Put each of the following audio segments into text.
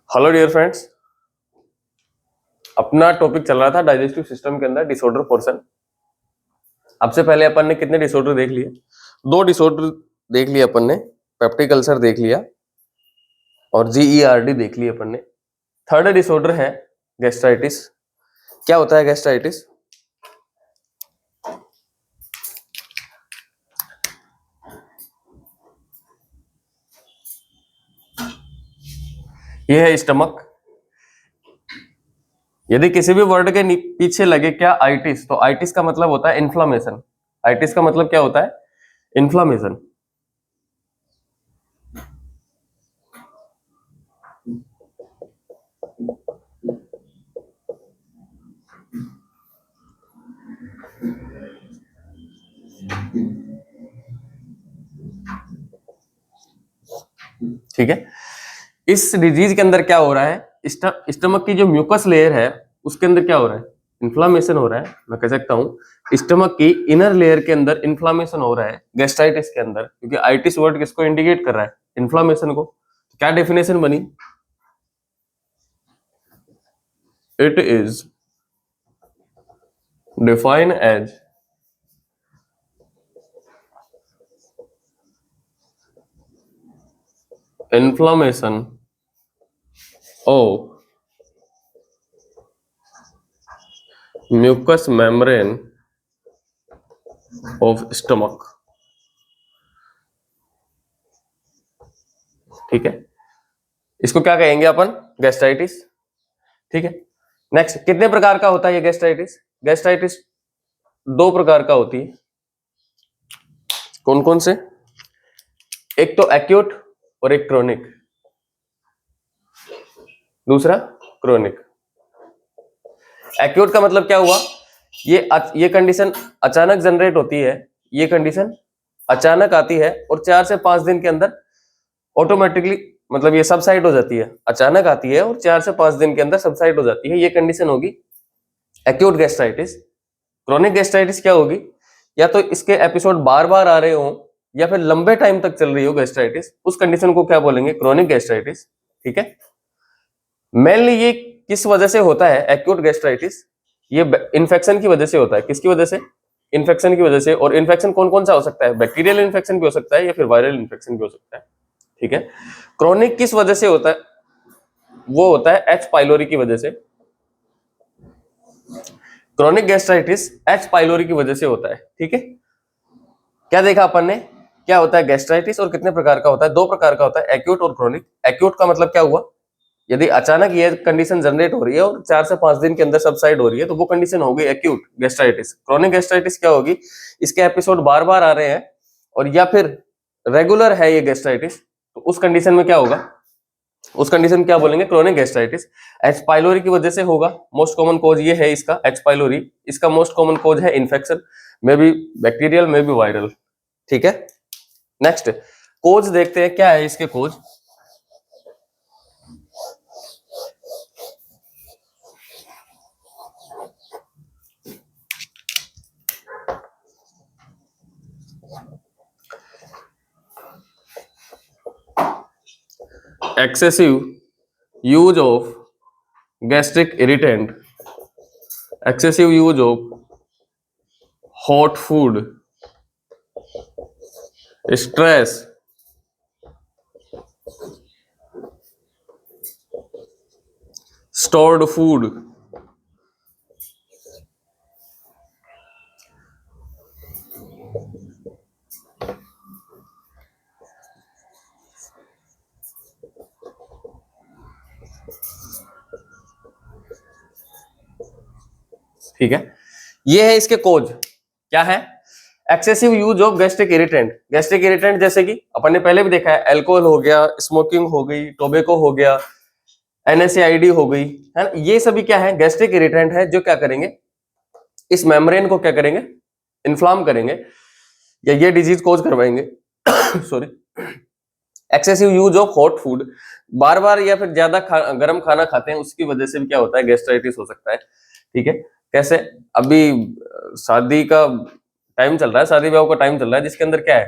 Hello dear friends, अपना topic चल रहा था डाइजेस्टिव सिस्टम के अंदर डिसऑर्डर पोर्शन। सबसे पहले अपन ने कितने डिसऑर्डर देख लिए? 2 डिसऑर्डर देख लिए अपन ने, पेप्टिक अल्सर देख लिया और जीईआरडी देख लिया अपन ने। थर्ड डिसऑर्डर है गैस्ट्राइटिस। क्या होता है गैस्ट्राइटिस? ये है स्टमक। यदि किसी भी वर्ड के पीछे लगे क्या आइटिस, तो आइटिस का मतलब होता है इन्फ्लामेशन। आइटिस का मतलब क्या होता है? इन्फ्लामेशन। ठीक है, इस डिजीज के अंदर क्या हो रहा है? स्टमक की जो म्यूकस लेयर है उसके अंदर क्या हो रहा है? इन्फ्लामेशन हो रहा है। मैं कह सकता हूं स्टमक की इनर लेयर के अंदर इन्फ्लामेशन हो रहा है गैस्ट्राइटिस के अंदर, क्योंकि आइटिस वर्ड किसको इंडिकेट कर रहा है? इन्फ्लामेशन को। तो क्या डेफिनेशन बनी? It is define as inflammation of mucous membrane of stomach। ठीक है, इसको क्या कहेंगे अपन? गैस्ट्राइटिस। ठीक है, नेक्स्ट, कितने प्रकार का होता है ये गैस्ट्राइटिस? गैस्ट्राइटिस 2 प्रकार का होती है। कौन कौन से? एक तो एक्यूट और एक क्रोनिक। दूसरा क्रोनिक। एक्यूट का मतलब क्या हुआ? ये कंडीशन अचानक जनरेट होती है, ये कंडीशन अचानक आती है और 4 से 5 दिन के अंदर ऑटोमेटिकली, मतलब ये सबसाइड हो जाती है। अचानक आती है और 4 से 5 दिन के अंदर सबसाइड हो जाती है, ये कंडीशन होगी एक्यूट गैस्ट्राइटिस। क्रोनिक गैस्ट्राइटिस क्या होगी? या तो इसके एपिसोड बार बार आ रहे हो या फिर लंबे टाइम तक चल रही हो गैस्ट्राइटिस, उस कंडीशन को क्या बोलेंगे? Chronic gastritis. ठीक है, मेनली ये किस वजह से होता है एक्यूट गैस्ट्राइटिस? ये इन्फेक्शन की वजह से होता है। किसकी वजह से? इन्फेक्शन की वजह से। और इन्फेक्शन कौन कौन सा हो सकता है? बैक्टीरियल इन्फेक्शन भी हो सकता है या फिर वायरल इन्फेक्शन भी हो सकता है। ठीक है, क्रोनिक किस वजह से होता है? वो होता है एच पाइलोरी की वजह से। क्रोनिक गैस्ट्राइटिस एच पाइलोरी की वजह से होता है। ठीक है, क्या देखा अपन ने? क्या होता है गैस्ट्राइटिस और कितने प्रकार का होता है? 2 प्रकार का होता है, एक्यूट और क्रोनिक। एक्यूट का मतलब क्या हुआ? यदि अचानक ये कंडीशन जनरेट हो रही है और 4 से 5 दिन के अंदर सबसाइड हो रही है तो वो कंडीशन हो गई एक्यूट गैस्ट्राइटिस। क्रोनिक गैस्ट्राइटिस क्या होगी? इसके एपिसोड बार बार आ रहे हैं और या फिर रेगुलर है ये गैस्ट्राइटिस, तो उस कंडीशन में क्या होगा? उस कंडीशन क्या बोलेंगे? Chronic gastritis. एच पाइलोरी की वजह से होगा। मोस्ट कॉमन कॉज ये है इसका, एच पाइलोरी। इसका मोस्ट कॉमन कॉज है infection, may be bacterial may be viral. ठीक है, नेक्स्ट कोज देखते हैं, क्या है इसके कोज? excessive use of gastric irritant, excessive use of hot food, stress, stored food, ठीक है, ये है इसके कोज। क्या है? Excessive use of gastric irritant. Gastric irritant जैसे कि अपन ने पहले भी देखा है, अल्कोहल हो गया, स्मोकिंग हो गई, टोबैको हो गया, एनएसएआईडी हो गई, है ना? ये सभी क्या है? गैस्ट्रिक इरिटेंट है जो क्या करेंगे? इस मेम्ब्रेन को क्या करेंगे? इन्फ्लाम करेंगे या ये डिजीज कोज करवाएंगे। Sorry, excessive use of hot food, बार बार या फिर ज्यादा गर्म खाना खाते हैं, उसकी वजह से भी क्या होता है? गैस्ट्राइटिस हो सकता है। ठीक है, कैसे? अभी शादी का टाइम चल रहा है, शादी ब्याह का टाइम चल रहा है, जिसके अंदर क्या है?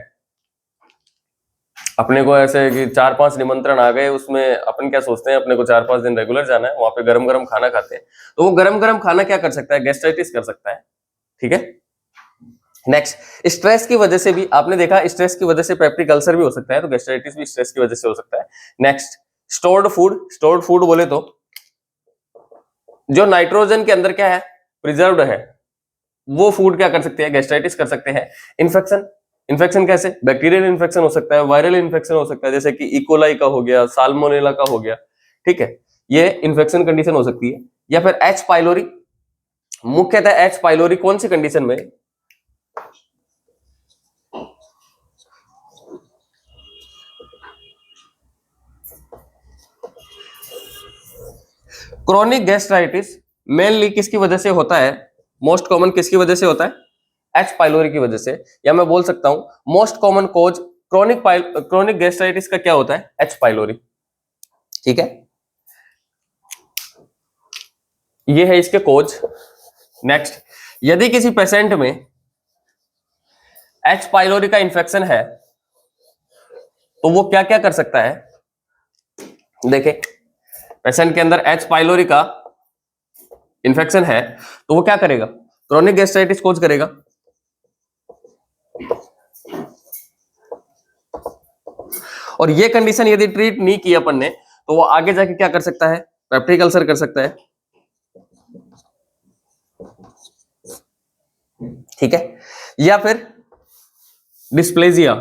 अपने को ऐसे कि 4-5 निमंत्रण आ गए, उसमें अपन क्या सोचते हैं, अपने को 4-5 दिन रेगुलर जाना है, वहां पे गरम गरम खाना खाते हैं, तो वो गरम गरम खाना क्या कर सकता है, गैस्ट्राइटिस कर सकता है। ठीक है। नेक्स्ट, स्ट्रेस की वजह से भी आपने देखा, स्ट्रेस की वजह से पेप्टिक अल्सर भी हो सकता है, तो गैस्ट्राइटिस भी स्ट्रेस की वजह से हो सकता है। नेक्स्ट, स्टोर्ड फूड बोले तो जो नाइट्रोजन के अंदर क्या है, प्रिजर्व्ड है, वो फूड क्या कर सकते हैं, गैस्ट्राइटिस कर सकते हैं। इन्फेक्शन कैसे, बैक्टीरियल इन्फेक्शन हो सकता है, वायरल इन्फेक्शन हो सकता है, जैसे कि इकोलाई का हो गया, साल्मोनेला का हो गया। ठीक है, ये इन्फेक्शन कंडीशन हो सकती है। या फिर एच पाइलोरी, मुख्यतः एच पाइलोरी कौन सी कंडीशन में, क्रोनिक गैस्ट्राइटिस मेनली किसकी वजह से होता है, मोस्ट कॉमन किसकी वजह से होता है, एच पाइलोरी की वजह से। या मैं बोल सकता हूं most common cause chronic gastritis का क्या होता है, एच पाइलोरी। ठीक है, ये है इसके कोज। नेक्स्ट, यदि किसी पेशेंट में एच पाइलोरी का इन्फेक्शन है तो वो क्या क्या कर सकता है, देखें, पेशेंट के अंदर एच पाइलोरी का इन्फेक्शन है तो वो क्या करेगा, क्रोनिक गैस्ट्राइटिस कोज करेगा। और ये कंडीशन यदि ट्रीट नहीं की अपन ने तो वो आगे जाके क्या कर सकता है, पेप्टिक अल्सर कर सकता है। ठीक है, या फिर डिस्प्लेजिया,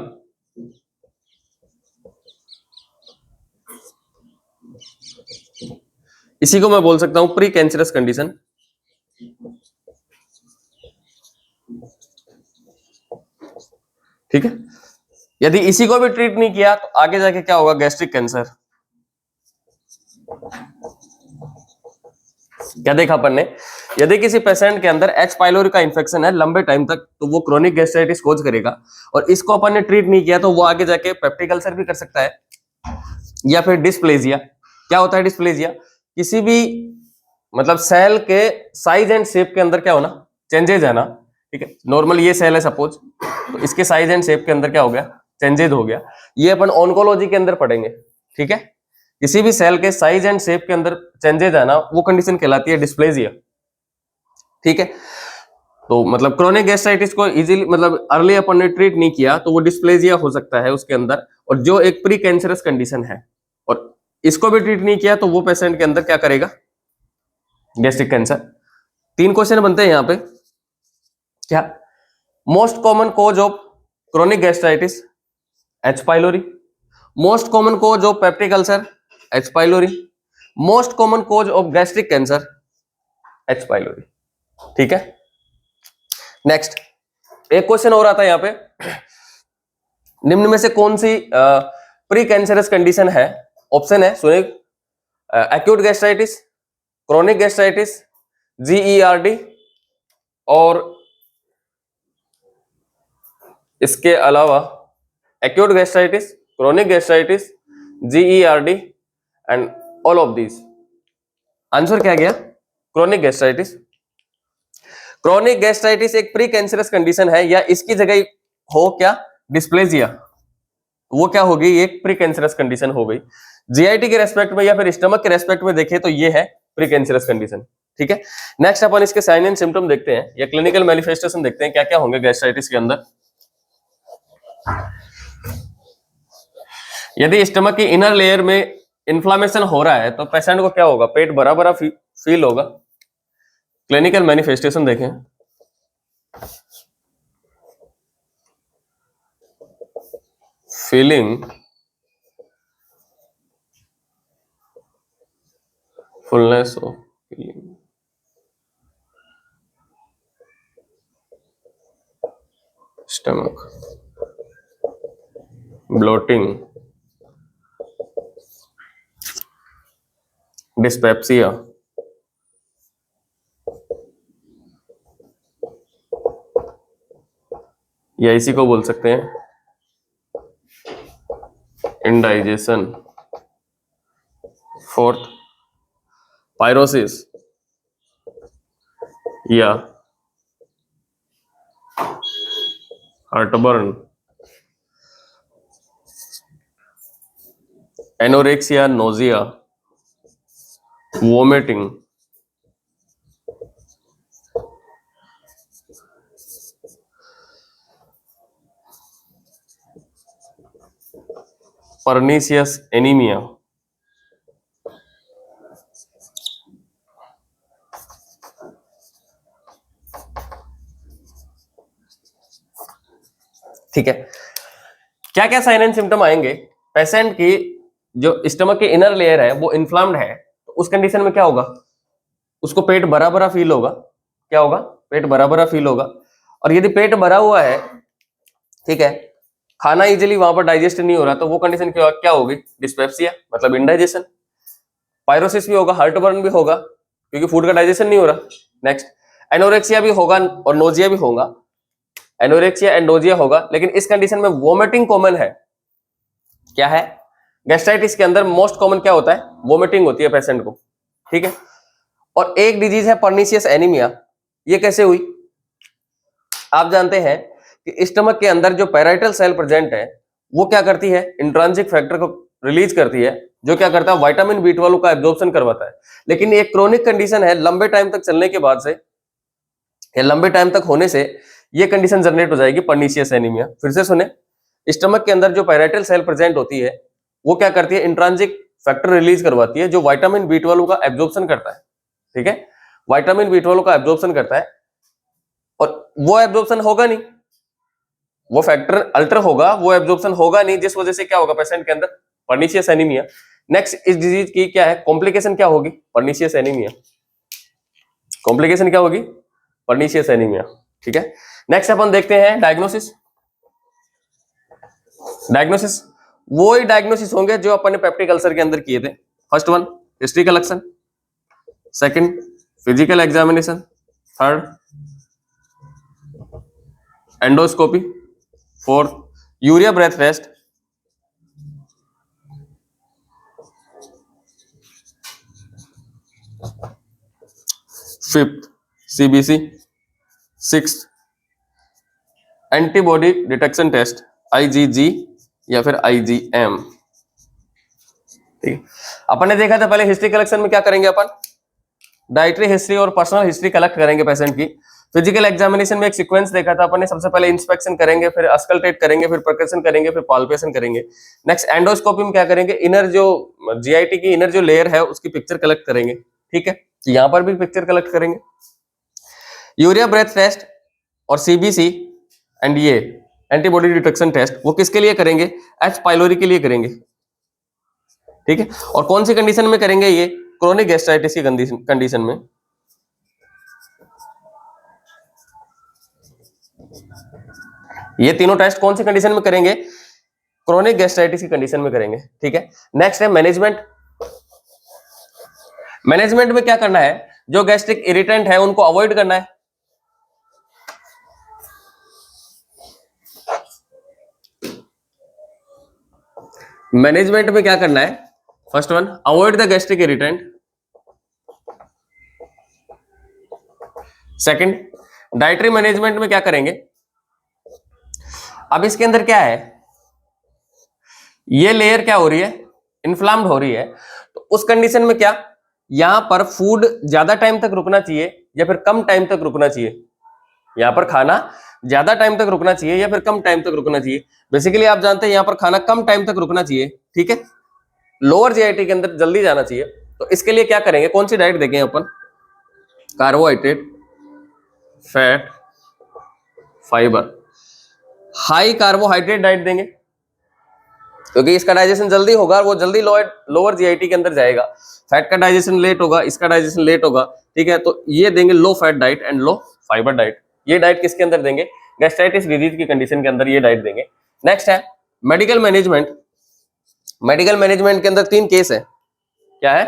इसी को मैं बोल सकता हूं प्री कैंसरस कंडीशन। ठीक है, यदि इसी को भी ट्रीट नहीं किया तो आगे जाके क्या होगा, गैस्ट्रिक कैंसर। क्या देखा अपन ने, यदि किसी पेशेंट के अंदर एच पाइलोरी का इन्फेक्शन है लंबे टाइम तक तो वो क्रोनिक गैस्ट्राइटिस कोज करेगा, और इसको अपन ने ट्रीट नहीं किया तो वो आगे जाके पेप्टिक अल्सर भी कर सकता है। या फिर डिस्प्लेजिया, क्या होता है डिस्प्लेजिया, किसी भी मतलब सेल के साइज एंड शेप के अंदर क्या होना, चेंजेज है ना। ठीक है, नॉर्मल ये सेल है सपोज, तो इसके साइज एंड शेप के अंदर क्या हो गया, चेंजेज हो गया। ये अपन ऑन्कोलॉजी के अंदर पढ़ेंगे। ठीक है, किसी भी सेल के साइज एंड शेप के अंदर चेंजेज है ना, वो कंडीशन कहलाती है डिस्प्लेजिया। ठीक है, तो मतलब क्रोनिक गैस्ट्राइटिस को इजीली मतलब अर्ली अपन ने ट्रीट नहीं किया तो वो डिस्प्लेजिया हो सकता है उसके अंदर, और जो एक प्री कैंसरस कंडीशन है, और इसको भी ट्रीट नहीं किया तो वो पेशेंट के अंदर क्या करेगा, गैस्ट्रिक कैंसर। 3 क्वेश्चन बनते हैं यहां पे, क्या most common cause of chronic gastritis, H pylori. Most common cause of peptic ulcer, H pylori. Most common cause of gastric cancer, H pylori. ठीक है, नेक्स्ट एक क्वेश्चन और आता है यहां पे, निम्न में से कौन सी प्री कैंसरस कंडीशन है, ऑप्शन है सुनिए, acute gastritis, chronic gastritis, GERD, और इसके अलावा acute gastritis, chronic gastritis, GERD and all of these. Answer क्या गया, क्रोनिक गैस्ट्राइटिस। क्रोनिक गैस्ट्राइटिस एक प्री कैंसरस कंडीशन है, या इसकी जगह हो क्या, डिस्प्लेजिया, वो क्या होगी, एक प्री कैंसरस कंडीशन हो गई। जीआईटी के रेस्पेक्ट में या फिर स्टमक के रेस्पेक्ट में देखें तो ये है प्री कैंसरस कंडीशन। ठीक है, नेक्स्ट अपन इसके साइन एंड सिम्टम देखते हैं, या क्लिनिकल मैनिफेस्टेशन देखते हैं, क्या क्या होंगे गैस्ट्राइटिस के अंदर। यदि स्टमक की इनर लेयर में इन्फ्लामेशन हो रहा है तो पेशेंट को क्या होगा, पेट भरा भरा फील होगा। क्लिनिकल मैनिफेस्टेशन देखें, feeling fullness of feeling, stomach, bloating, dyspepsia, या इसी को बोल सकते हैं इंडाइजेशन। फोर्थ, पायरोसिस या heartburn. Anorexia, nausea, vomiting, pernicious anaemia, ठीक है। क्या क्या साइन एंड सिम्टम आएंगे? पेशेंट की जो स्टमक की इनर लेयर है वो इन्फ्लाम्ड है, तो उस कंडीशन में क्या होगा? उसको पेट भरा भरा फील होगा। क्या होगा? पेट भरा भरा फील होगा। और यदि पेट भरा हुआ है, ठीक है, खाना इजीली वहां पर डाइजेस्ट नहीं हो रहा, तो वो कंडीशन क्या होगी? डिस्पेप्सिया, मतलब इंडाइजेशन। पायरोसिस भी होगा, हार्ट बर्न भी होगा, क्योंकि फूड का डाइजेशन नहीं हो रहा। नेक्स्ट, एनोरेक्सिया भी होगा और नोजिया भी होगा। एनोरेक्सिया एंड नोजिया होगा, लेकिन इस कंडीशन में वोमिटिंग कॉमन है। क्या है? गैस्ट्राइटिस के अंदर मोस्ट कॉमन क्या होता है? वोमिटिंग होती है पेशेंट को, ठीक है। और एक डिजीज है पर्नीशियस एनीमिया। ये कैसे हुई? आप जानते हैं कि स्टमक के अंदर जो पैराइटल सेल प्रेजेंट है वो क्या करती है? इंट्रांसिक फैक्टर को रिलीज करती है, जो क्या करता है? विटामिन B12 का एब्जॉर्प्शन करवाता है। लेकिन ये क्रोनिक कंडीशन है, लंबे टाइम तक चलने के बाद से या लंबे टाइम तक होने से ये कंडीशन जनरेट हो जाएगी, पर्नीशियस एनीमिया। फिर से सुने, स्टमक के अंदर जो पैराइटल सेल प्रेजेंट होती है वो क्या करती है? इंट्रांसिक फैक्टर रिलीज करवाती है, जो विटामिन B12 का एब्जॉर्प्शन करता है, ठीक है। विटामिन B12 का एब्जॉर्प्शन करता है, और वो एब्जॉर्प्शन होगा नहीं, वो फैक्टर अल्टर होगा, वो एब्जॉर्प्शन होगा नहीं, जिस वजह से क्या होगा पेशेंट के अंदर? Pernicious anaemia. नेक्स्ट, इस डिजीज की क्या है कॉम्प्लिकेशन? क्या होगी? Pernicious anaemia. कॉम्प्लिकेशन क्या होगी? पर्नीशियस एनीमिया, ठीक है। नेक्स्ट अपन देखते हैं डायग्नोसिस। डायग्नोसिस वो ही डायग्नोसिस होंगे जो अपन ने पेप्टिक अल्सर के अंदर किए थे। First one, history collection. Second, physical examination. Third, endoscopy. Fourth, urea breath test. Fifth, CBC। Sixth, antibody detection test, IgG या फिर IgM, ठीक है। अपन ने देखा था पहले हिस्ट्री कलेक्शन में क्या करेंगे अपन? डाइटरी हिस्ट्री और पर्सनल हिस्ट्री कलेक्ट करेंगे पेशेंट की। फिजिकल एग्जामिनेशन में एक सीक्वेंस देखा था अपन ने, सबसे पहले इंस्पेक्शन करेंगे, फिर अस्कल्टेट करेंगे, फिर परकशन करेंगे, फिर पाल्पेशन करेंगे। नेक्स्ट, एंडोस्कोपी में क्या करेंगे? इनर जो GIT की इनर जो लेयर है उसकी पिक्चर कलेक्ट करेंगे, ठीक है। यहां पर भी पिक्चर कलेक्ट करेंगे। यूरिया ब्रेथ टेस्ट और CBC एंड ये एंटीबॉडी डिटेक्शन टेस्ट वो किसके लिए करेंगे? H पाइलोरी के लिए करेंगे, ठीक है। और कौन सी कंडीशन में करेंगे? ये क्रोनिक गैस्ट्राइटिस की कंडीशन में। ये तीनों टेस्ट कौन सी कंडीशन में करेंगे? क्रोनिक गैस्ट्राइटिस की कंडीशन में करेंगे, ठीक है। नेक्स्ट है मैनेजमेंट। मैनेजमेंट में क्या करना है? जो गैस्ट्रिक इरिटेंट है उनको अवॉइड करना है। मैनेजमेंट में क्या करना है? First one, avoid the gastric irritant. Second, dietary management में क्या करेंगे? अब इसके अंदर क्या है? ये लेयर क्या हो रही है? इन्फ्लाम्ड हो रही है। तो उस कंडीशन में क्या यहां पर फूड ज्यादा टाइम तक रुकना चाहिए या फिर कम टाइम तक रुकना चाहिए? यहां पर खाना ज्यादा टाइम तक रुकना चाहिए या फिर कम टाइम तक रुकना चाहिए? बेसिकली आप जानते हैं यहां पर खाना कम टाइम तक रुकना चाहिए, ठीक है। लोअर GIT के अंदर जल्दी जाना चाहिए। तो इसके लिए क्या करेंगे? कौन सी डाइट देंगे अपन? Carbohydrate, fat, fibre. High carbohydrate diet देंगे, क्योंकि इसका डाइजेशन जल्दी होगा, वो जल्दी लोअर GIT के अंदर जाएगा। फैट का डाइजेशन लेट होगा, इसका डाइजेशन लेट होगा, ठीक है। तो ये देंगे low fat diet and low fibre diet. ये डाइट किसके अंदर देंगे? गैस्ट्राइटिस डिजीज की कंडीशन के अंदर ये डाइट देंगे। नेक्स्ट है मेडिकल मैनेजमेंट। मेडिकल मैनेजमेंट के अंदर 3 केस है। क्या है?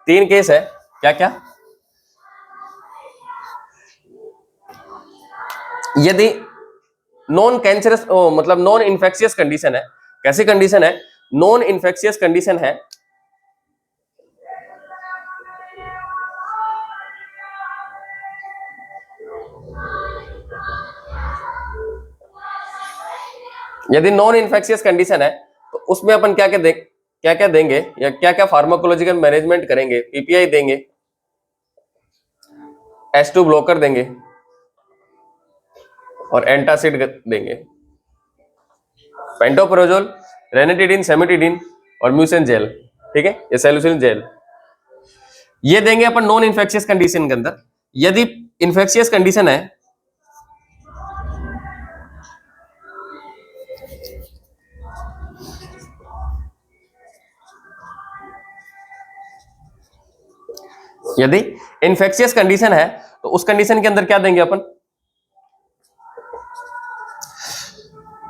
3 केस है। क्या क्या? यदि नॉन कैंसरस मतलब नॉन इन्फेक्शियस कंडीशन है। कैसी कंडीशन है? नॉन इन्फेक्शियस कंडीशन है। यदि नॉन इन्फेक्शियस कंडीशन है तो उसमें अपन क्या क्या क्या देंगे या क्या क्या फार्माकोलॉजिकल मैनेजमेंट करेंगे, पीपीआई देंगे, H2 ब्लॉकर देंगे और एंटासिड देंगे, पेंटोप्रोजोल, रेनिटिडीन, सेमिटिडीन और म्यूसिन जेल, ठीक है, ये सैलिसिलिन जेल, ये देंगे अपन नॉन इन्फेक्शियस कंडीशन के अंदर। यदि इन्फेक्शियस कंडीशन है, यदि इन्फेक्शियस कंडीशन है तो उस कंडीशन के अंदर क्या देंगे अपन,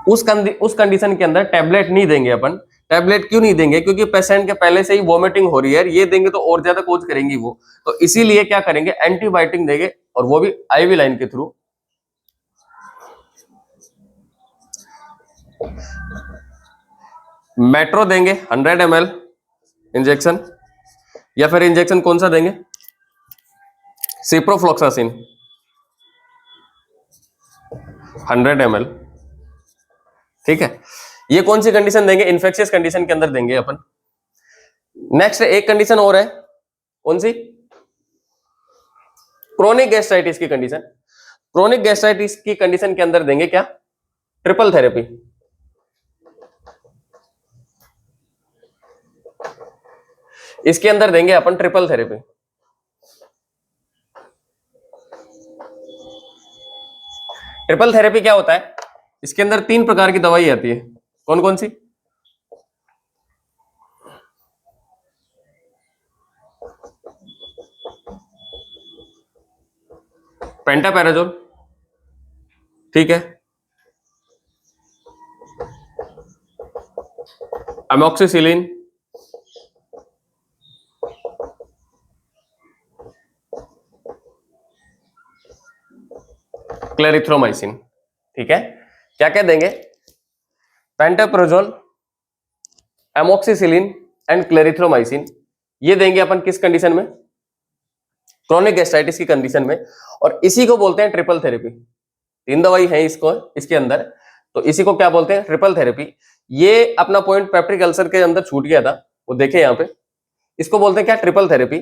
उस कंडीशन के अंदर टैबलेट नहीं देंगे अपन। टैबलेट क्यों नहीं देंगे, क्योंकि पेशेंट के पहले से ही वॉमिटिंग हो रही है, ये देंगे तो और ज्यादा कोज करेंगी वो, तो इसीलिए क्या करेंगे, एंटीबायोटिक देंगे और वो भी आईवी लाइन के थ्रू। मेट्रो देंगे 100 ml इंजेक्शन, या फिर इंजेक्शन कौन सा देंगे, सिप्रोफ्लॉक्सासिन 100 ml, ठीक है। ये कौन सी कंडीशन देंगे, इन्फेक्शियस कंडीशन के अंदर देंगे अपन। नेक्स्ट एक कंडीशन और है, कौन सी, क्रोनिक गैस्ट्राइटिस की कंडीशन। क्रोनिक गैस्ट्राइटिस की कंडीशन के अंदर देंगे क्या, ट्रिपल थेरेपी। इसके अंदर देंगे अपन ट्रिपल थेरेपी। ट्रिपल थेरेपी क्या होता है, इसके अंदर 3 प्रकार की दवाई आती है, कौन कौन सी, पेंटापैराजोल, ठीक है, अमोक्सिसिलिन, क्लेरिथ्रोमाइसिन, ठीक है। क्या क्या देंगे, पेंटाप्रोजोल, एमोक्सिसिलिन एंड क्लेरिथ्रोमाइसिन, ये देंगे अपन किस कंडीशन में, क्रोनिक गैस्ट्राइटिस की कंडीशन में, और इसी को बोलते हैं ट्रिपल थेरेपी। 3 दवाई है इसको इसके अंदर, तो इसी को क्या बोलते हैं, ट्रिपल थेरेपी। ये अपना पॉइंट पेप्टिक अल्सर के अंदर छूट गया था, वो देखे यहाँ पे, इसको बोलते हैं क्या, ट्रिपल थेरेपी।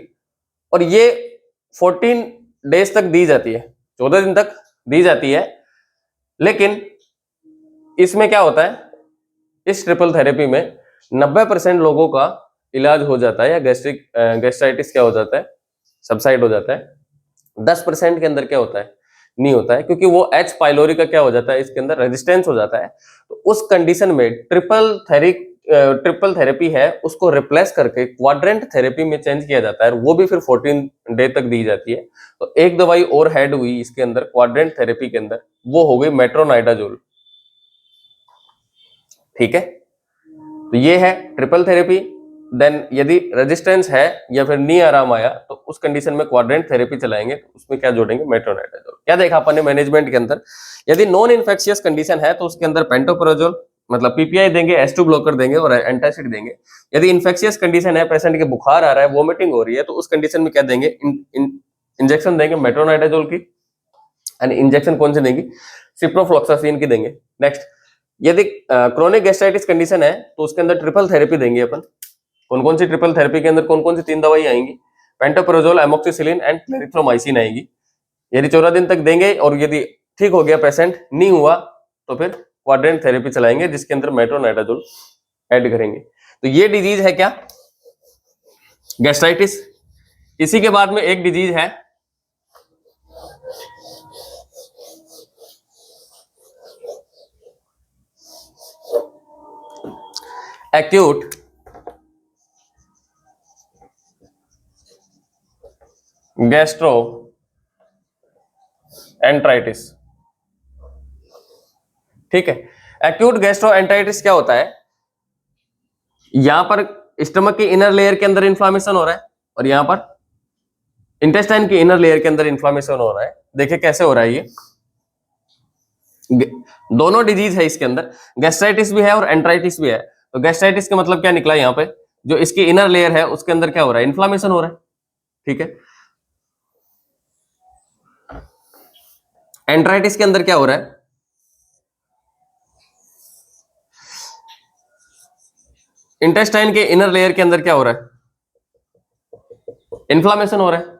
और ये 14 डेज तक दी जाती है, 14 दिन तक दी जाती है। लेकिन इसमें क्या होता है, इस ट्रिपल थेरेपी में 90% लोगों का इलाज हो जाता है, या गैस्ट्राइटिस क्या हो जाता है, सबसाइड हो जाता है। 10% के अंदर क्या होता है, नहीं होता है, क्योंकि वो H पाइलोरी का क्या हो जाता है, इसके अंदर रेजिस्टेंस हो जाता है। तो उस कंडीशन में ट्रिपल थेरेपी है, उसको रिप्लेस करके क्वाड्रेंट थेरेपी में चेंज किया जाता है, वो भी फिर 14 डे तक दी जाती है। तो एक दवाई और ऐड हुई इसके अंदर क्वाड्रेंट थेरेपी के अंदर, वो हो गई मेट्रोनाइडाजोल, ठीक है। तो ये है ट्रिपल थेरेपी। देन यदि रेजिस्टेंस है या फिर नहीं आराम आया, तो उस कंडीशन में क्वाड्रेंट थेरेपी चलाएंगे, तो उसमें क्या जोड़ेंगे, मेट्रोनाइडाजोल। क्या देखा अपन ने मैनेजमेंट के अंदर, यदि नॉन इन्फेक्शियस कंडीशन है तो उसके अंदर पेंटोप्रोजोल मतलब पीपीआई देंगे, H2 ब्लॉकर देंगे और एंटासिड देंगे। यदि इन्फेक्शियस कंडीशन है, पेशेंट के बुखार आ रहा है, वोमिटिंग हो रही है, तो उस कंडीशन में क्या देंगे, इंजेक्शन देंगे मेट्रोनाइडाजोल की, एंड इंजेक्शन कौन सी देंगी, सिप्रोफ्लॉक्सासिन की देंगे। नेक्स्ट, यदि क्रोनिक गैस्ट्राइटिस कंडीशन है तो उसके अंदर ट्रिपल थेरेपी देंगे अपन। कौन कौन सी ट्रिपल थेरेपी के अंदर कौन कौन सी 3 दवाई आएंगी, पेंटोप्रोजोल, एमोक्सिसिलिन एंड क्लेरिथ्रोमाइसिन आएगी। यदि 14 दिन तक देंगे और यदि ठीक हो गया पेशेंट, नहीं हुआ, तो फिर क्वाड्रेंट थेरेपी चलाएंगे, जिसके अंदर मेट्रोनाइडाजोल ऐड करेंगे। तो ये डिजीज है क्या, गैस्ट्राइटिस। इसी के बाद में एक डिजीज है एक्यूट गैस्ट्रो एंट्राइटिस, ठीक है। एक्यूट गैस्ट्रो एंट्राइटिस क्या होता है, यहां पर स्टमक की इनर लेयर के अंदर इन्फ्लामेशन हो रहा है, और यहां पर इंटेस्टाइन की इनर लेयर के अंदर इन्फ्लामेशन हो रहा है। देखिए कैसे हो रहा है, ये दोनों डिजीज है इसके अंदर, गैस्ट्राइटिस भी है और एंट्राइटिस भी है। तो गैस्ट्राइटिस का मतलब क्या निकला, यहाँ पे जो इसकी इनर लेयर है उसके अंदर क्या हो रहा है, इन्फ्लामेशन हो रहा है, ठीक है। एंट्राइटिस के अंदर क्या हो रहा है, इंटेस्टाइन के इनर लेयर के अंदर क्या हो रहा है? इन्फ्लामेशन हो रहा है,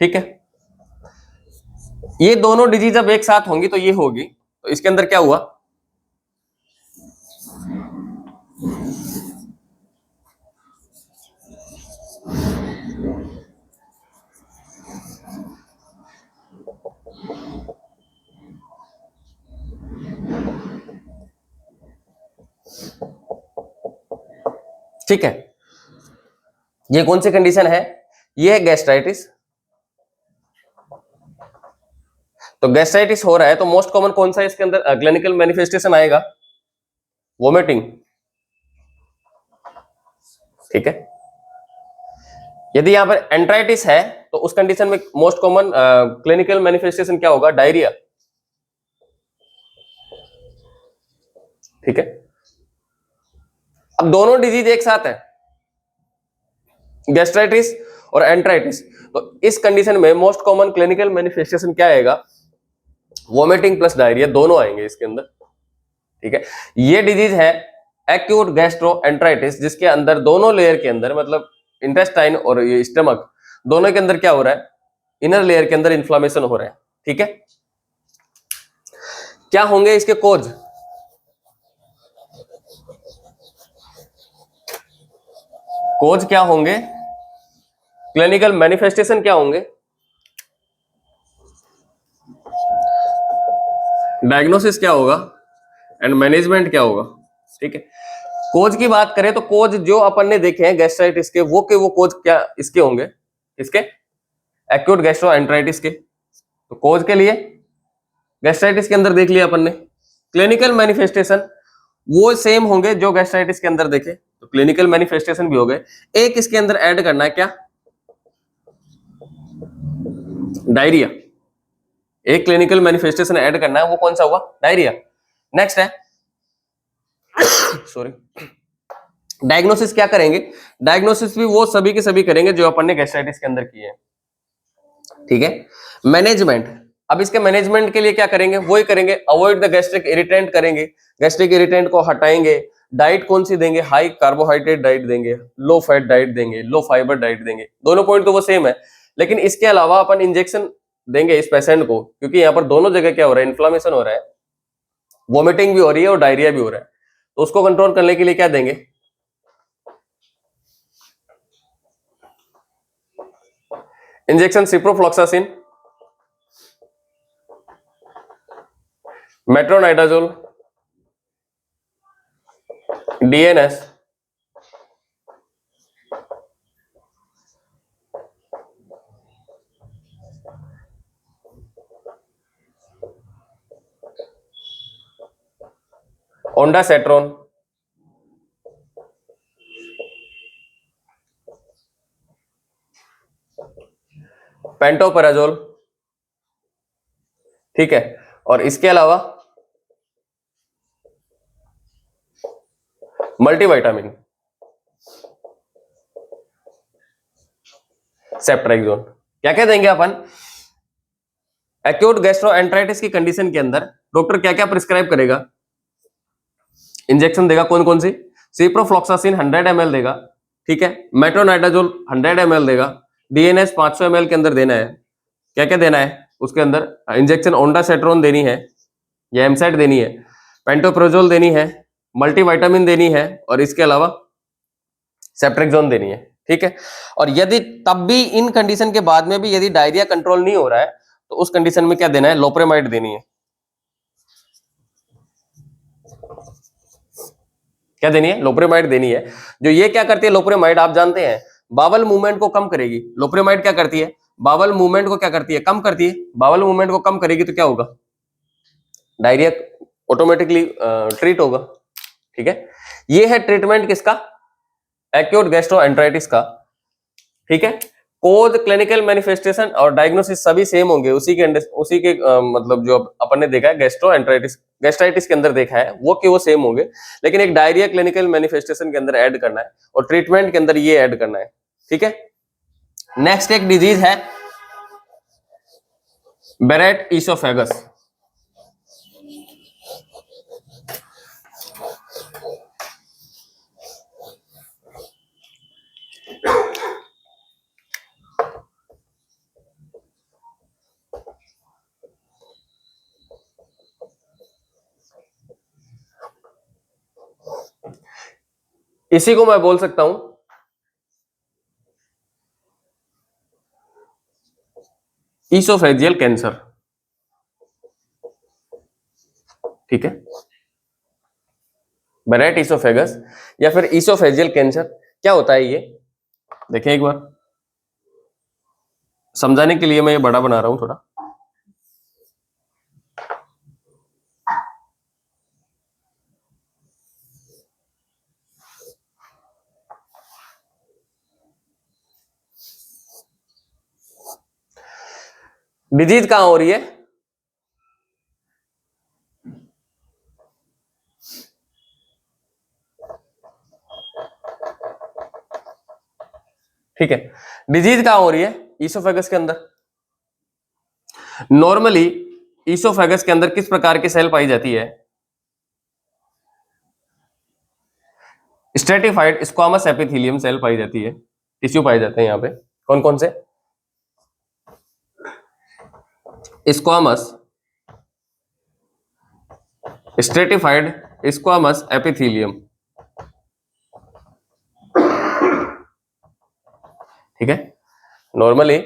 ठीक है। ये दोनों डिजीज अब एक साथ होंगी तो ये होगी, तो इसके अंदर क्या हुआ? ठीक है, ये कौन सी कंडीशन है? ये है गैस्ट्राइटिस। तो गैस्ट्राइटिस हो रहा है तो मोस्ट कॉमन कौन सा इसके अंदर क्लिनिकल मैनिफेस्टेशन आएगा? वोमिटिंग, ठीक है। यदि यहां पर एंट्राइटिस है तो उस कंडीशन में मोस्ट कॉमन क्लिनिकल मैनिफेस्टेशन क्या होगा? डायरिया, ठीक है। अब दोनों डिजीज एक साथ है, गैस्ट्राइटिस और एंट्राइटिस, तो इस कंडीशन में मोस्ट कॉमन क्लिनिकल मैनिफेस्टेशन क्या आएगा? वोमिटिंग प्लस डायरिया दोनों आएंगे इसके अंदर, ठीक है। ये डिजीज है एक्यूट गैस्ट्रोएंट्राइटिस, जिसके अंदर दोनों लेयर के अंदर, मतलब इंटेस्टाइन और ये स्टमक दोनों के अंदर क्या हो रहा है? इनर लेयर के अंदर इन्फ्लामेशन हो रहा है, ठीक है। क्या होंगे इसके कोज? कोज क्या होंगे? क्लिनिकल मैनिफेस्टेशन क्या होंगे? डायग्नोसिस क्या होगा? एंड मैनेजमेंट क्या होगा, ठीक है। कोज की बात करें तो कोज जो अपन ने देखे हैं गैस्ट्राइटिस के, वो कोज क्या इसके होंगे? इसके एक्यूट गैस्ट्रोएंट्राइटिस के। तो कोज के लिए गैस्ट्राइटिस के अंदर देख लिया अपन ने, क्लिनिकल मैनिफेस्टेशन वो सेम होंगे जो गैस्ट्राइटिस के अंदर देखे, तो क्लिनिकल मैनिफेस्टेशन भी हो गए। एक इसके अंदर ऐड करना है, क्या? डायरिया। एक क्लिनिकल मैनिफेस्टेशन ऐड करना है, वो कौन सा हुआ? डायरिया। नेक्स्ट है सॉरी, डायग्नोसिस क्या करेंगे? डायग्नोसिस भी वो सभी के सभी करेंगे जो अपन ने गैस्ट्राइटिस के अंदर किए, ठीक है। मैनेजमेंट, अब इसके मैनेजमेंट के लिए क्या करेंगे? वो ही करेंगे, अवॉइड द गैस्ट्रिक इरिटेंट करेंगे, गैस्ट्रिक इरिटेंट को हटाएंगे। डाइट कौन सी देंगे? हाई कार्बोहाइड्रेट डाइट देंगे, लो फैट डाइट देंगे, लो फाइबर डाइट देंगे। दोनों पॉइंट तो वो सेम है, लेकिन इसके अलावा अपन इंजेक्शन देंगे इस पेशेंट को, क्योंकि यहाँ पर दोनों जगह क्या हो रहा है? इन्फ्लामेशन हो रहा है, वोमिटिंग भी हो रही है और डायरिया भी हो रहा है, तो उसको कंट्रोल करने के लिए क्या देंगे? इंजेक्शन सिप्रोफ्लॉक्सासिन, मेट्रोनाइडाजोल, डीएनएस, ओंडासेट्रोन, पेंटोपराजोल, ठीक है। और इसके अलावा मल्टीविटामिन, सेप्ट्राइक्सोन। क्या क्या देंगे अपन? एक्यूट गैस्ट्रोएंट्राइटिस की कंडीशन के अंदर डॉक्टर क्या क्या प्रिस्क्राइब करेगा? इंजेक्शन देगा, कौन कौन सी? सिप्रोफ्लॉक्सासिन 100 ml देगा, ठीक है। मेट्रोनाइडाजोल 100 ml देगा, डीएनएस 500 ml के अंदर देना है। क्या क्या देना है उसके अंदर? इंजेक्शन ओंडासेट्रोन देनी है या एमसेट देनी है, पेंटोप्रोजोल देनी है, मल्टीविटामिन देनी है, और इसके अलावा सेप्ट्रिक्सोन देनी है, ठीक है। और यदि तब भी इन कंडीशन के बाद में भी यदि डायरिया कंट्रोल नहीं हो रहा है तो उस कंडीशन में क्या देना है? लोप्रेमाइड देनी है। क्या देनी है? लोप्रेमाइड देनी है। जो ये क्या करती है लोप्रेमाइड, आप जानते हैं, बावल मूवमेंट को कम करेगी। लोप्रेमाइड क्या करती है? बावल मूवमेंट को क्या करती है? कम करती है। बावल मूवमेंट को कम करेगी तो क्या होगा? डायरिया ऑटोमेटिकली ट्रीट होगा, ठीक है। ये है ट्रीटमेंट किसका? एक्यूट गैस्ट्रोएंट्राइटिस का, ठीक है। कोज, क्लिनिकल मैनिफेस्टेशन और डायग्नोसिस सभी सेम होंगे, उसी के मतलब जो अपन ने देखा है गैस्ट्रोएंट्राइटिस, गैस्ट्राइटिस के अंदर देखा है वो सेम होंगे, लेकिन एक डायरिया क्लिनिकल मैनिफेस्टेशन के अंदर ऐड करना है और ट्रीटमेंट के अंदर ये ऐड करना है, ठीक है। नेक्स्ट एक डिजीज है बेरेट इसोफेगस। इसी को मैं बोल सकता हूं ईसोफेजियल कैंसर। ठीक है, बेरेट ईसोफेगस या फिर ईसोफेजियल कैंसर क्या होता है ये देखें एक बार, समझाने के लिए मैं ये बड़ा बना रहा हूं थोड़ा। डिजीज कहां हो रही है? ठीक है, डिजीज कहां हो रही है? ईसोफेगस के अंदर। नॉर्मली ईसोफेगस के अंदर किस प्रकार की सेल पाई जाती है? स्ट्रेटिफाइड स्क्वामस एपिथेलियम सेल पाई जाती है, टिश्यू पाए जाते हैं यहां पे। कौन कौन से? Squamous, stratified squamous epithelium. ठीक है, नॉर्मली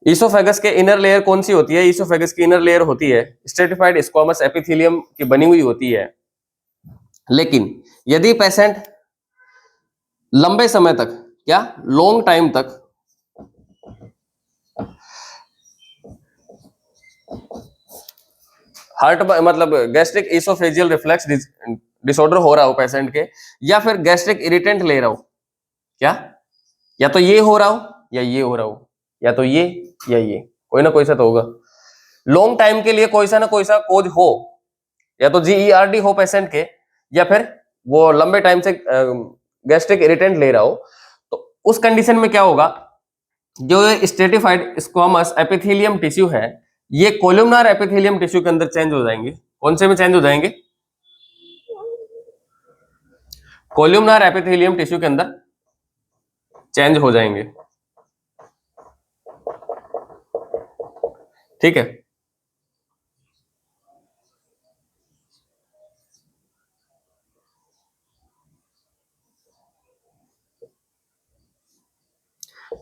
ईसोफेगस के इनर लेयर कौन सी होती है? ईसोफेगस की इनर लेयर होती है स्ट्रेटिफाइड स्क्वामस एपिथेलियम की बनी हुई होती है। लेकिन यदि पेशेंट लंबे समय तक, क्या लॉन्ग टाइम तक हार्ट मतलब गैस्ट्रिक इसोफेजियल रिफ्लेक्स डिसऑर्डर हो रहा हो पेशेंट के, या फिर गैस्ट्रिक इरिटेंट ले रहा हो, क्या या तो ये हो रहा हो या ये हो रहा हो, या तो ये या ये, कोई ना कोई सा तो होगा। लॉन्ग टाइम के लिए कोई सा ना कोई सा कोज हो, या तो जीईआरडी हो पेशेंट के, या फिर वो लंबे टाइम से गैस्ट्रिक इरिटेंट ले रहा हो, तो उस कंडीशन में क्या होगा, जो ये स्ट्रेटिफाइड स्क्वामस एपिथेलियम टिश्यू है, ये कोलुमनार एपिथेलियम टिश्यू के अंदर चेंज हो जाएंगे। कौन से में चेंज हो जाएंगे? कोलुमनार एपिथेलियम टिश्यू के अंदर चेंज हो जाएंगे। ठीक है,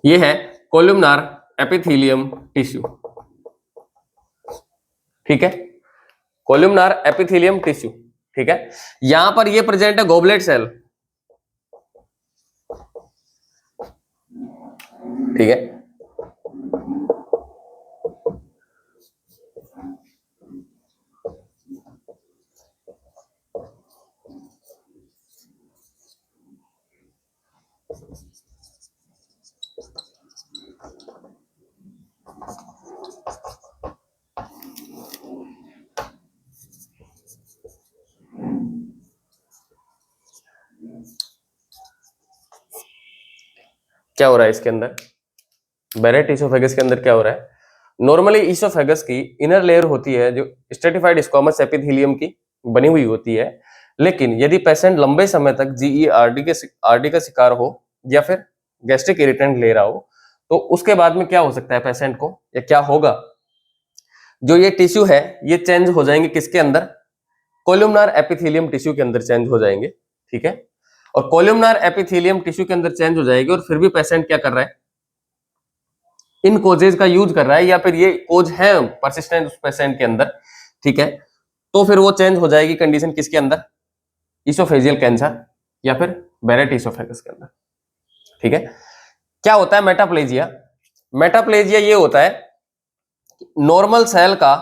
ये है कोलुमनार एपिथेलियम टिश्यू। ठीक है, कोलुमनार एपिथेलियम टिश्यू। ठीक है, यहां पर ये प्रेजेंट है गोबलेट सेल। ठीक है, क्या हो रहा है इसके अंदर? बेरेट ईसोफेगस के अंदर क्या हो रहा है? नॉर्मली ईसोफेगस की इनर लेयर होती है जो स्ट्रेटिफाइड स्क्वामस एपिथेलियम की बनी हुई होती है। लेकिन यदि पेशेंट लंबे समय तक आरडी का शिकार हो, या फिर गैस्ट्रिक इरिटेंट ले रहा हो, तो उसके बाद में क्या हो सकता है पेशेंट को, या क्या होगा, जो ये टिश्यू है ये चेंज हो जाएंगे किसके अंदर? कोलुमनार एपिथेलियम टिश्यू के अंदर चेंज हो जाएंगे। ठीक है, और कोलुमनार एपिथेलियम टिश्यू के अंदर चेंज हो जाएगी, और फिर भी पेशेंट क्या कर रहा है? इन कोजेज का यूज कर रहा है, या फिर ये कोज है परसिस्टेंट उस पेशेंट के अंदर। ठीक है, तो फिर वो चेंज हो जाएगी कंडीशन किसके अंदर? ईसोफेजियल कैंसर या फिर बेरेट ईसोफेगस के अंदर। ठीक है, क्या होता है मेटाप्लेजिया? मेटाप्लेजिया ये होता है नॉर्मल सेल का,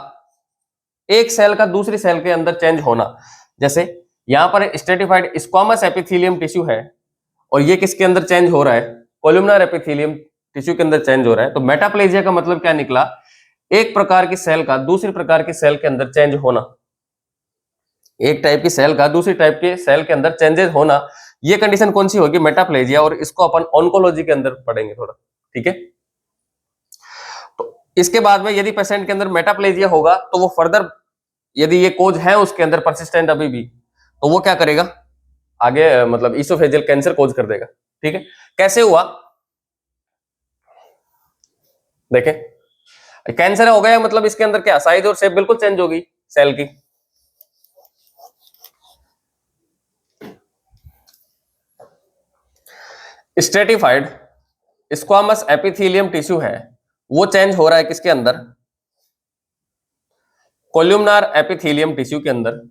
एक सेल का दूसरी सेल के अंदर चेंज होना। जैसे यहां पर स्ट्रेटिफाइड स्क्वामस एपिथेलियम टिश्यू है, और ये किसके अंदर चेंज हो रहा है? कोलुमनार एपिथेलियम टिश्यू के अंदर चेंज हो रहा है। तो मेटाप्लेजिया का मतलब क्या निकला? एक प्रकार की सेल का दूसरी प्रकार की सेल के अंदर चेंज होना, एक टाइप की सेल का दूसरी टाइप के सेल के अंदर चेंजेस होना। ये कंडीशन कौन सी होगी? मेटाप्लेजिया, और इसको अपन ऑन्कोलॉजी के अंदर पढ़ेंगे थोड़ा। ठीक है, तो इसके बाद में यदि पेशेंट के अंदर मेटाप्लेजिया होगा, तो वो फर्दर यदि ये कोज है उसके अंदर परसिस्टेंट अभी भी, तो वो क्या करेगा आगे, मतलब ईसोफेजियल कैंसर कोज कर देगा। ठीक है, कैसे हुआ देखें, कैंसर हो गया मतलब इसके अंदर क्या साइज और शेप बिल्कुल चेंज होगी सेल की। स्ट्रेटिफाइड स्क्वामस एपिथेलियम टिश्यू है वो चेंज हो रहा है किसके अंदर, कोल्यूमनार एपिथेलियम टिश्यू के अंदर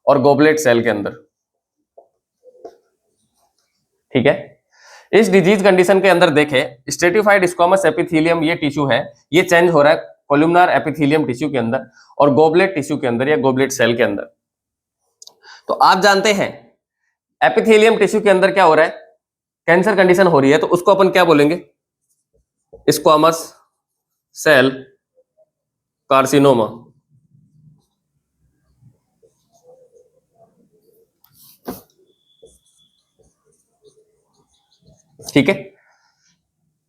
और गोबलेट सेल के अंदर। ठीक है, इस डिजीज कंडीशन के अंदर देखें स्ट्रेटिफाइड स्क्वामस एपिथेलियम ये टिश्यू है, ये चेंज हो रहा है कोल्यूमनार एपिथेलियम टिश्यू के अंदर और गोबलेट टिश्यू के अंदर या गोबलेट सेल के अंदर। तो आप जानते हैं एपिथेलियम टिश्यू के अंदर क्या हो रहा है, कैंसर कंडीशन हो रही है, तो उसको अपन क्या बोलेंगे, स्क्वामस सेल कार्सिनोमा। ठीक है,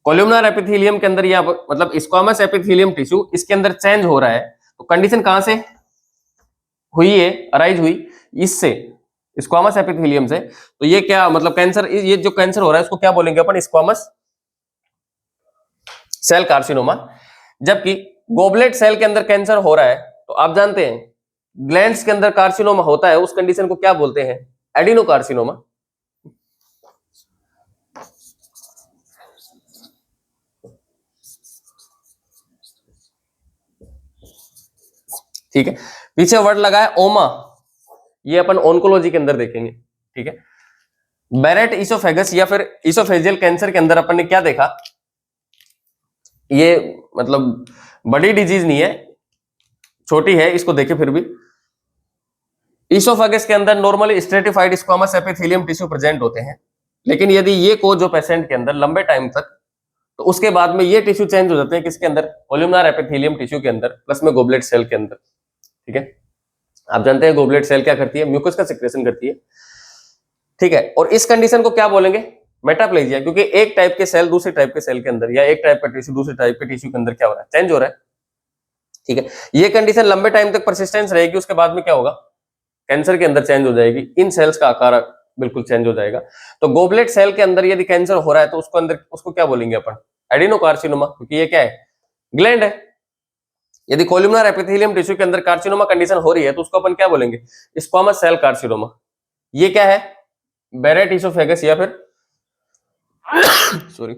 कोल्यूमनार एपिथेलियम के अंदर या मतलब स्क्वामस एपिथेलियम टिश्यू इसके अंदर चेंज हो रहा है, तो कंडीशन कहां से हुई है, अराइज हुई इससे, स्क्वामस एपिथेलियम से। तो ये क्या मतलब कैंसर, ये जो कैंसर हो रहा है उसको क्या बोलेंगे अपन, स्क्वामस सेल कार्सिनोमा। जबकि गोबलेट सेल के अंदर कैंसर हो रहा है, तो आप जानते हैं ग्लैंड्स के अंदर कार्सिनोमा होता है, उस कंडीशन को क्या बोलते हैं, एडिनो कार्सिनोमा। ठीक है, पीछे वर्ड लगा है ओमा, ये अपन ओंकोलॉजी के अंदर देखेंगे। ठीक है, बैरेट इसोफेगस या फिर इसोफेजियल कैंसर के अंदर अपन ने क्या देखा, ये मतलब बड़ी डिजीज नहीं है, छोटी है, इसको देखे फिर भी। इसोफेगस के अंदर normally stratified squamous epithelium tissue present होते हैं, लेकिन यदि ये को जो पेशेंट के अंदर लंबे टाइम तक, तो उसके बाद में ये टिश्यू चेंज हो जाते हैं किसके अंदर, कोल्यूमनार एपिथेलियम टिश्यू के अंदर प्लस में गोबलेट सेल के अंदर। ठीक है, आप जानते हैं गोबलेट सेल क्या करती है, म्यूकस का सिक्रेशन करती है। ठीक है, और इस कंडीशन को क्या बोलेंगे, मेटाप्लेजिया, क्योंकि एक टाइप के सेल दूसरे टाइप के सेल के अंदर या एक टाइप का टिश्यू दूसरे टाइप के टिश्यू के अंदर क्या हो रहा है, चेंज हो रहा है। ठीक है, ये कंडीशन लंबे टाइम तक परसिस्टेंस रहेगी, उसके बाद में क्या होगा, कैंसर के अंदर चेंज हो जाएगी, इन सेल्स का आकार बिल्कुल चेंज हो जाएगा। तो गोबलेट सेल के अंदर यदि कैंसर हो रहा है तो उसको अंदर उसको क्या बोलेंगे अपन, एडिनोकार्सिनोमा, क्योंकि ये क्या है, ग्लैंड है। यदि कोल्यूमनार एपिथेलियम टिश्यू के अंदर कार्सिनोमा कंडीशन हो रही है तो उसको अपन क्या बोलेंगे, स्क्वामस सेल कार्सिनोमा। ये क्या है, बैरेट इसोफेगस या फिर सॉरी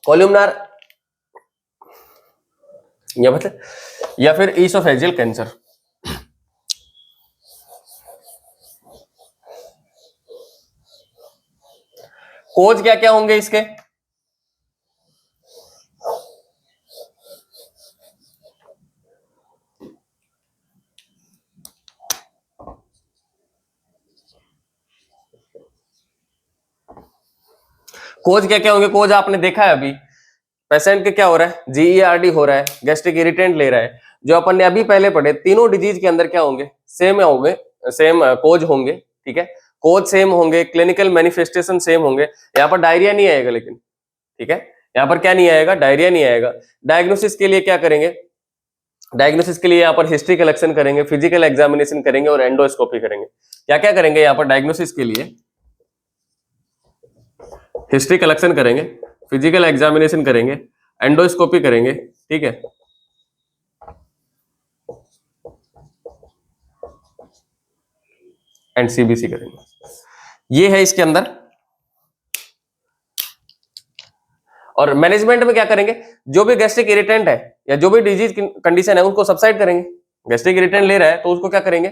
कोल्यूमनार या फिर इसोफेजियल कैंसर। कोज क्या क्या होंगे इसके, कोज क्या क्या होंगे, कोज आपने देखा है अभी पेशेंट के क्या हो रहा है, जीईआरडी हो रहा है, गैस्ट्रिक इरिटेंट ले रहा है, जो अपन ने अभी पहले पढ़े, तीनों डिजीज के अंदर क्या होंगे, सेम होंगे, सेम कोज होंगे। ठीक है, कोज सेम होंगे, क्लिनिकल मैनिफेस्टेशन सेम होंगे। यहाँ पर डायरिया नहीं आएगा लेकिन, ठीक है, यहाँ पर क्या नहीं आएगा, डायरिया नहीं आएगा। डायग्नोसिस के लिए क्या करेंगे, डायग्नोसिस के लिए यहाँ पर हिस्ट्री कलेक्शन करेंगे, फिजिकल एग्जामिनेशन करेंगे और एंडोस्कोपी करेंगे। क्या क्या करेंगे यहाँ पर डायग्नोसिस के लिए, हिस्ट्री कलेक्शन करेंगे, फिजिकल एग्जामिनेशन करेंगे, एंडोस्कोपी करेंगे। ठीक है, एंड सीबीसी करेंगे। ये है इसके अंदर। और मैनेजमेंट में क्या करेंगे, जो भी गैस्ट्रिक इरिटेंट है या जो भी डिजीज कंडीशन है उनको सबसाइड करेंगे। गैस्ट्रिक इरिटेंट ले रहा है तो उसको क्या करेंगे,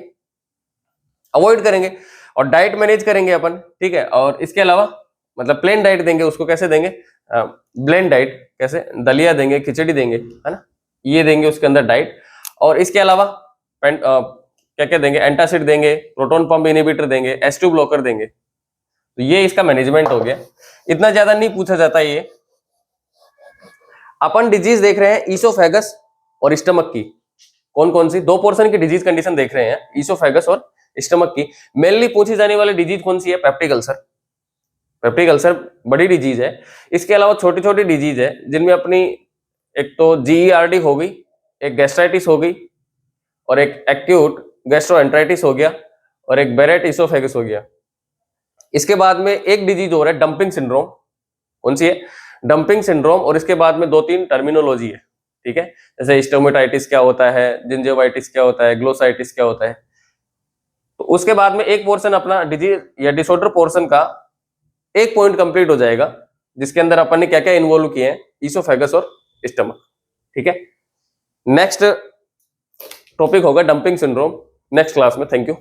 अवॉइड करेंगे। और डाइट मैनेज करेंगे अपन। ठीक है, और इसके अलावा मतलब प्लेन डाइट देंगे उसको, कैसे देंगे, ब्लेंड डाइट, कैसे, दलिया देंगे, खिचड़ी देंगे, है ना, ये देंगे उसके अंदर डाइट। और इसके अलावा क्या क्या देंगे, एंटासिड देंगे, प्रोटोन पंप इनहिबिटर देंगे, H2 ब्लॉकर देंगे। तो ये इसका मैनेजमेंट हो गया, इतना ज्यादा नहीं पूछा जाता। ये अपन डिजीज देख रहे हैं ईसोफेगस और स्टमक की, कौन कौन सी दो पोर्शन की डिजीज कंडीशन देख रहे हैं, ईसोफेगस और स्टमक की। मेनली पूछी जाने वाली डिजीज कौन सी है, पेप्टिक अल्सर। पेप्टिक अल्सर बड़ी डिजीज है। इसके अलावा छोटी छोटी डिजीज है जिनमें अपनी एक तो जीईआरडी हो गई, एक गैस्ट्राइटिस हो गई, और एक एक्यूट गैस्ट्रोएंटराइटिस हो गया, और एक बैरेट इसोफेगस हो गया। इसके बाद में एक डिजीज हो रहा है डंपिंग सिंड्रोम। कौन सी है, डंपिंग सिंड्रोम। और इसके बाद में दो तीन टर्मिनोलॉजी है। ठीक है, जैसे स्टोमेटाइटिस क्या होता है, जिंजिवाइटिस क्या होता है, ग्लोसाइटिस क्या होता है। तो उसके बाद में एक पोर्शन अपना डिजीज या डिसऑर्डर पोर्शन का एक पॉइंट कंप्लीट हो जाएगा जिसके अंदर अपन ने क्या क्या इन्वॉल्व किए हैं, ईसोफेगस और स्टमक। ठीक है, नेक्स्ट टॉपिक होगा डंपिंग सिंड्रोम नेक्स्ट क्लास में। Thank you.